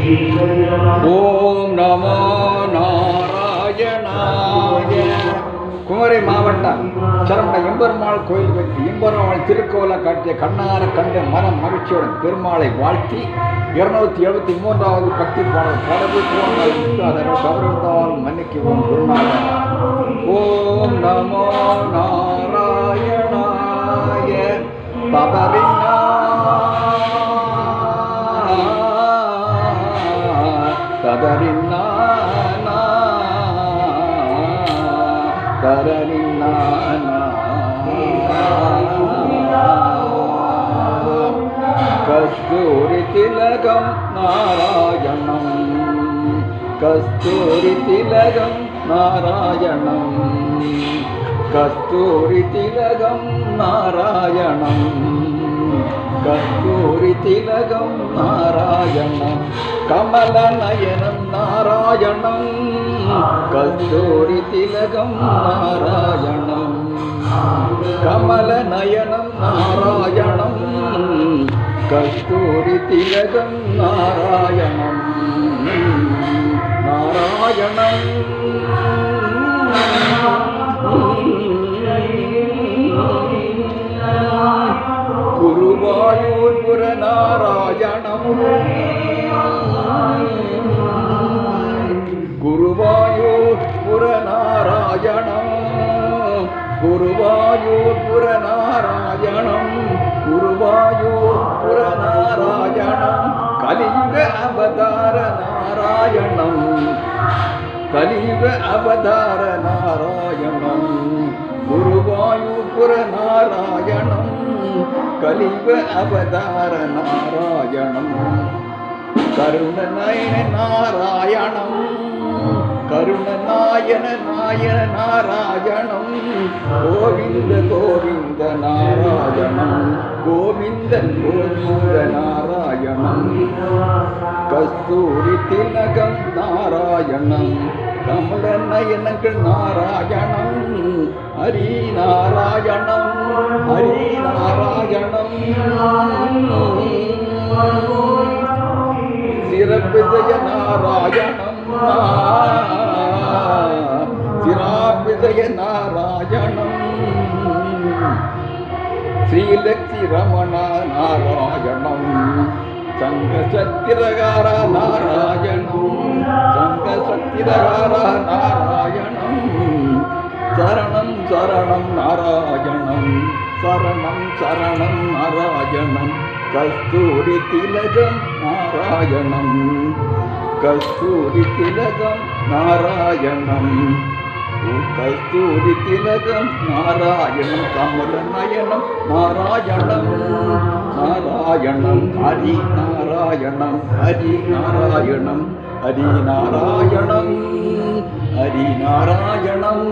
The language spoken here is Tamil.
ஓம் நமோ நாராயணாய. குமரி மாவட்டம் சரவண எம்பெருமாள் கோயில் வைத்து எம்பெருமாள் திருக்கோல காட்டிய கண்ணார கண்ட மனம் மகிழ்ச்சியுடன் பெருமாளை வாழ்த்தி 273வது பக்தி பாடல் பாடல் கௌரவத்தால் மன்னிக்குவோம் குருநாதன். ஓம் நமோ நாராயணாய. தபரின்னா ததரின்னா தரரின்னா கஸ்தூரி திலகம் நாராயணம். கஸ்தூரி திலகம் நாராயணம். கஸ்தூரி திலகம் நாராயணம். கஸ்தூரி திலகம் நாராயணம். கமல நயனம் நாராயணம். கஸ்தூரி திலகம் நாராயணம். கமல நயனம் நாராயணம். கஸ்தூரி திலகம் நாராயணம். நாராயணம் குருவாயூர்புர நாராயணம். குருவாயூர்புர நாராயணம். குருவாயூர்புர நாராயணம். குருவாயூர்புர நாராயணம். கலியுக அவதார நாராயணம். கலியுக அவதார நாராயணம். குருவாயூர்புர நாராயணம். கலியுக அவதார நாராயணம். கருணநயன நாராயணம். கருணநாயன நாயன நாராயணம். கோவிந்த கோவிந்த நாராயணம். கோவிந்த கோவிந்த நாராயணம். கஸ்தூரி திலகம் நாராயணம். கமல நயனங்கள் நாராயணம். ஹரி நாராயணம். ஹரி நாராயணம். சிரபிஜய நாராயணம். சிராபிஜய நாராயணம். ஸ்ரீலக்ஷ்மி ரமண நாராயணம். சங்க சத்திரகார நாராயணம். சங்க சத்திரகார நாராயணம். சரணம் சரணம் நாராயணம். சரணம் சரணம் நாராயணம். கஸ்தூரி திலகம் நாராயணம். கஸ்தூரி திலகம் நாராயணம். கஸ்தூரி திலகம் நாராயணம். கமல நயனம் நாராயணம். நாராயணம் ஹரி நாராயணம். ஹரி நாராயணம். ஹரி நாராயணம். ஹரி நாராயணம்.